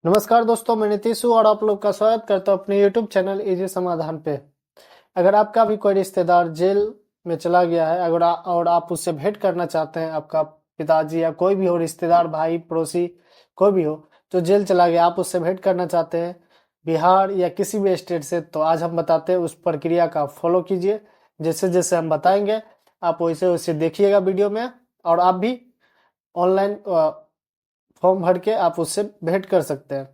नमस्कार दोस्तों, मैं नीतीश हूँ और आप लोग का स्वागत करता हूँ अपने YouTube चैनल इजी समाधान पे। अगर आपका भी कोई रिश्तेदार जेल में चला गया है और आप उससे भेंट करना चाहते हैं, आपका पिताजी या कोई भी हो रिश्तेदार, भाई पड़ोसी कोई भी हो जो जेल चला गया, आप उससे भेंट करना चाहते हैं बिहार या किसी भी स्टेट से, तो आज हम बताते हैं उस प्रक्रिया का फॉलो कीजिए। जैसे जैसे हम बताएंगे आप वैसे वैसे देखिएगा वीडियो में, और आप भी ऑनलाइन फॉर्म भर के आप उससे भेंट कर सकते हैं।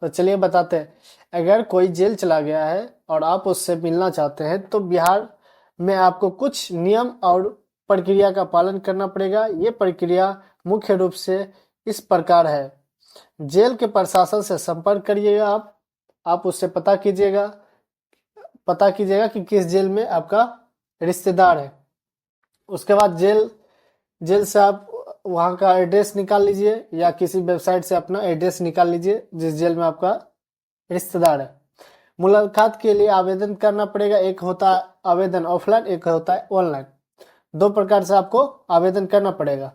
तो चलिए बताते हैं। अगर कोई जेल चला गया है और आप उससे मिलना चाहते हैं तो बिहार में आपको कुछ नियम और प्रक्रिया का पालन करना पड़ेगा। ये प्रक्रिया मुख्य रूप से इस प्रकार है। जेल के प्रशासन से संपर्क करिएगा। आप उससे पता कीजिएगा कि किस जेल में आपका रिश्तेदार है। उसके बाद जेल जेल से आप वहाँ का एड्रेस निकाल लीजिए या किसी वेबसाइट से अपना एड्रेस निकाल लीजिए जिस जेल में आपका रिश्तेदार है। मुलाकात के लिए आवेदन करना पड़ेगा। एक होता है आवेदन ऑफलाइन, एक होता है ऑनलाइन। दो प्रकार से आपको आवेदन करना पड़ेगा।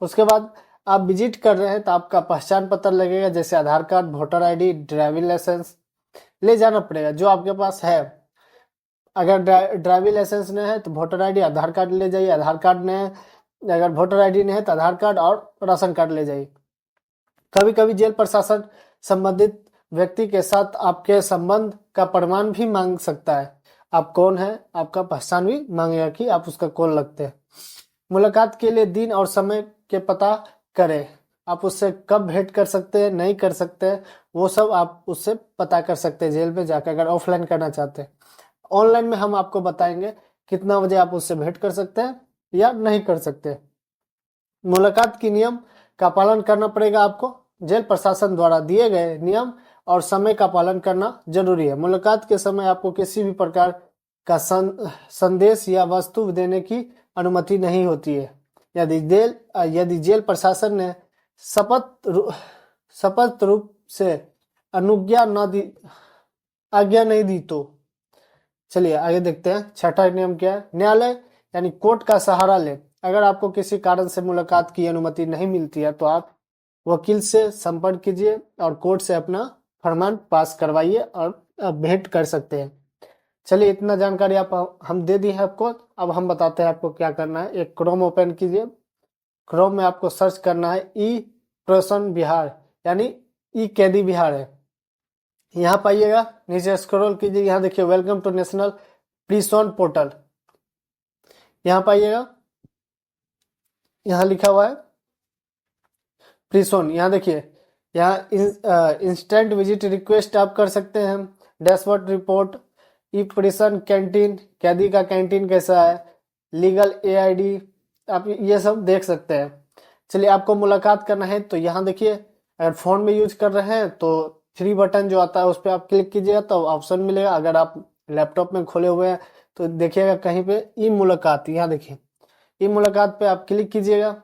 उसके बाद आप विजिट कर रहे हैं तो आपका पहचान पत्र लगेगा, जैसे Aadhaar card, voter ID, driving licence ले जाना पड़ेगा जो आपके पास है। अगर ड्राइविंग लाइसेंस नहीं है तो वोटर आईडी, आधार कार्ड ले जाइए। आधार कार्ड नहीं है, अगर वोटर आईडी नहीं है तो आधार कार्ड और राशन कार्ड ले जाइए। कभी कभी जेल प्रशासन संबंधित व्यक्ति के साथ आपके संबंध का प्रमाण भी मांग सकता है। आप कौन है, आपका पहचान भी मांगेगा कि आप उसका कौन लगते हैं। मुलाकात के लिए दिन और समय के पता करें। आप उससे कब भेंट कर सकते हैं, नहीं कर सकते हैं, वो सब आप उससे पता कर सकते हैं जेल में जाकर, अगर ऑफलाइन करना चाहते हैं। ऑनलाइन में हम आपको बताएंगे कितना बजे आप उससे भेंट कर सकते हैं या नहीं कर सकते। मुलाकात की नियम का पालन करना पड़ेगा आपको। जेल प्रशासन द्वारा दिए गए नियम और समय का पालन करना जरूरी है। मुलाकात के समय आपको किसी भी प्रकार का संदेश या वस्तु देने की अनुमति नहीं होती है। यदि जेल प्रशासन ने शपथ रूप से अनुज्ञा न दी आज्ञा नहीं दी तो। चलिए आगे देखते हैं। छठा नियम क्या है। न्यायालय यानी कोर्ट का सहारा ले। अगर आपको किसी कारण से मुलाकात की अनुमति नहीं मिलती है तो आप वकील से संपर्क कीजिए और कोर्ट से अपना फरमान पास करवाइए और आप भेंट कर सकते हैं। चलिए इतना जानकारी हम दे दी है आपको। अब हम बताते हैं आपको क्या करना है। एक क्रोम ओपन कीजिए। क्रोम में आपको सर्च करना है ई प्रेषण बिहार, यानी ई कैदी बिहार है। यहाँ पाइएगा, नीचे स्क्रॉल कीजिए, यहाँ देखिए welcome to national prison portal. यहाँ पाइएगा, यहाँ लिखा हुआ है प्रिजन। यहाँ देखिए, यहाँ इंस्टेंट विजिट रिक्वेस्ट आप कर सकते हैं। Dashboard report, e prison canteen, कैदी का कैंटीन कैसा है, लीगल एआईडी, आप ये सब देख सकते हैं। चलिए आपको मुलाकात करना है तो यहाँ देखिए, अगर फोन में यूज कर रहे हैं तो थ्री बटन जो आता है उस पर आप क्लिक कीजिएगा तो ऑप्शन मिलेगा। अगर आप लैपटॉप में खोले हुए हैं तो देखिएगा कहीं पे ई मुलाकात, यहाँ देखिए ई मुलाकात पे आप क्लिक कीजिएगा।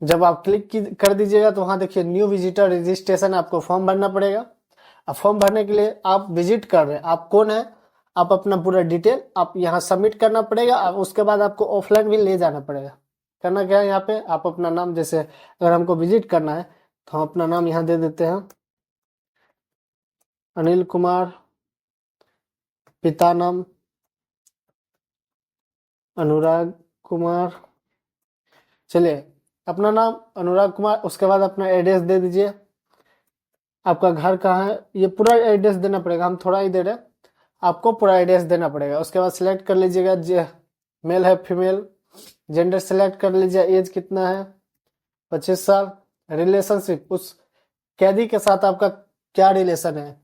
जब आप कर दीजिएगा तो वहां देखिए न्यू विजिटर रजिस्ट्रेशन, आपको फॉर्म भरना पड़ेगा। अब फॉर्म भरने के लिए आप विजिट कर रहे हैं, आप कौन है, आप अपना पूरा डिटेल आप यहाँ सबमिट करना पड़ेगा। अब उसके बाद आपको ऑफलाइन भी ले जाना पड़ेगा। करना क्या है, यहाँ पे आप अपना नाम, जैसे अगर हमको विजिट करना है तो हम अपना नाम यहाँ दे देते हैं, अनिल कुमार। पिता नाम अनुराग कुमार। चलिए अपना नाम अनुराग कुमार, उसके बाद अपना एड्रेस दे दीजिए। आपका घर कहाँ है, ये पूरा एड्रेस देना पड़ेगा, हम थोड़ा ही दे रहे हैं, आपको पूरा एड्रेस देना पड़ेगा। उसके बाद सिलेक्ट कर लीजिएगा मेल है फीमेल, जेंडर सिलेक्ट कर लीजिए, एज कितना है, 25 साल। रिलेशनशिप, उस कैदी के साथ आपका क्या रिलेशन है,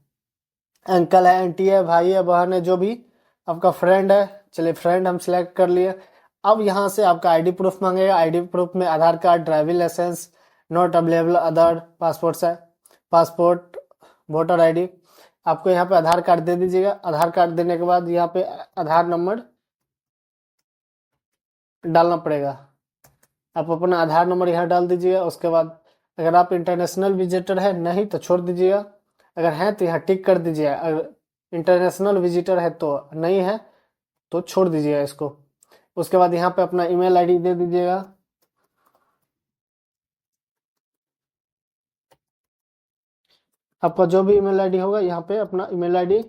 अंकल है, आंटी है, भाई है, बहन है, जो भी आपका फ्रेंड है। चलिए फ्रेंड हम सिलेक्ट कर लिए। अब यहाँ से आपका आईडी प्रूफ मांगेगा। आईडी प्रूफ में Aadhaar card, driving licence, not available other passport है, पासपोर्ट, वोटर आईडी। आपको यहाँ पे आधार कार्ड दे दीजिएगा। आधार कार्ड देने के बाद यहाँ पे आधार नंबर डालना पड़ेगा। आप अपना आधार नंबर यहाँ डाल दीजिएगा। उसके बाद अगर आप इंटरनेशनल विजिटर है, नहीं तो छोड़ दीजिएगा। अगर है तो यहाँ टिक कर दीजिएगा। अगर इंटरनेशनल विजिटर है तो नहीं है तो छोड़ दीजिएगा इसको। उसके बाद यहाँ पे अपना ईमेल आईडी दे दीजिएगा। आपका जो भी ईमेल आईडी होगा यहाँ पे अपना ईमेल आईडी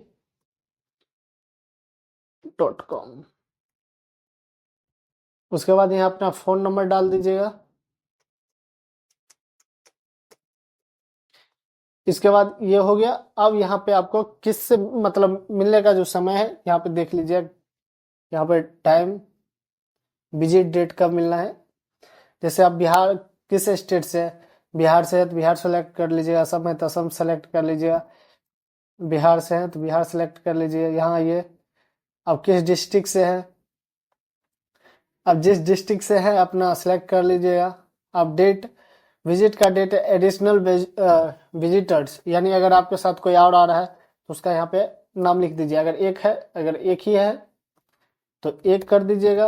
.com। उसके बाद यहाँ अपना फोन नंबर डाल दीजिएगा। इसके बाद ये हो गया। अब यहाँ पे आपको किससे मतलब मिलने का जो समय है यहाँ पे देख लीजिए। यहाँ पे टाइम, विजिट डेट कब मिलना है। जैसे आप बिहार किस स्टेट से है, बिहार से है तो बिहार सेलेक्ट कर लीजिएगा। असम है तो असम सेलेक्ट कर लीजिएगा। बिहार से है तो बिहार सेलेक्ट कर लीजिए। यहाँ ये अब किस डिस्ट्रिक्ट से है, अब जिस डिस्ट्रिक्ट से है अपना सेलेक्ट कर लीजिएगा। अब डेट, विजिट का डेट एडिशनल विजिटर्स, यानी अगर आपके साथ कोई और आ रहा है तो उसका यहाँ पे नाम लिख दीजिए। अगर एक है, अगर एक ही है तो एक कर दीजिएगा,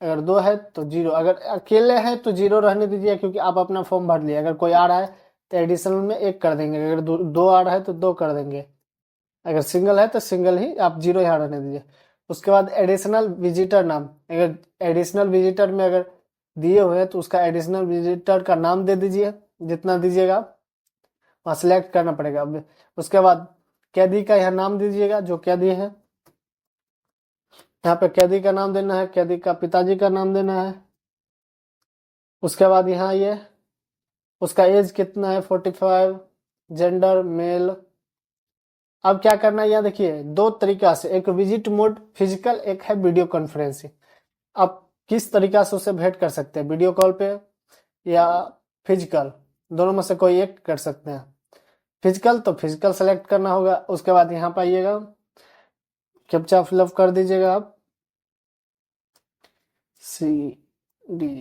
अगर दो है तो जीरो। अगर अकेले हैं तो जीरो रहने दीजिए क्योंकि आप अपना फॉर्म भर लिए। अगर कोई आ रहा है तो एडिशनल में एक कर देंगे, अगर दो आ रहा है तो दो कर देंगे, अगर सिंगल है तो सिंगल ही, आप जीरो यहाँ रहने दीजिए। उसके बाद एडिशनल विजिटर नाम, अगर एडिशनल विजिटर में अगर दिए हुए हैं तो उसका एडिशनल विजिटर का नाम दे दीजिए, जितना दीजिएगा वहाँ सिलेक्ट करना पड़ेगा। अब उसके बाद कैदी का यहाँ नाम दीजिएगा, जो कैदी है यहाँ पे कैदी का नाम देना है, कैदी का पिताजी का नाम देना है। उसके बाद यहाँ ये उसका एज कितना है, 45, जेंडर मेल। अब क्या करना है, यहाँ देखिए दो तरीका से, एक विजिट मोड फिजिकल, एक है वीडियो कॉन्फ्रेंसिंग। आप किस तरीका से उसे भेंट कर सकते हैं, वीडियो कॉल पे या फिजिकल, दोनों में से कोई एक कर सकते हैं। फिजिकल तो फिजिकल सेलेक्ट करना होगा। उसके बाद यहाँ पर आइएगा, कैप्चा फिलअप कर दीजिएगा आप, CDYH।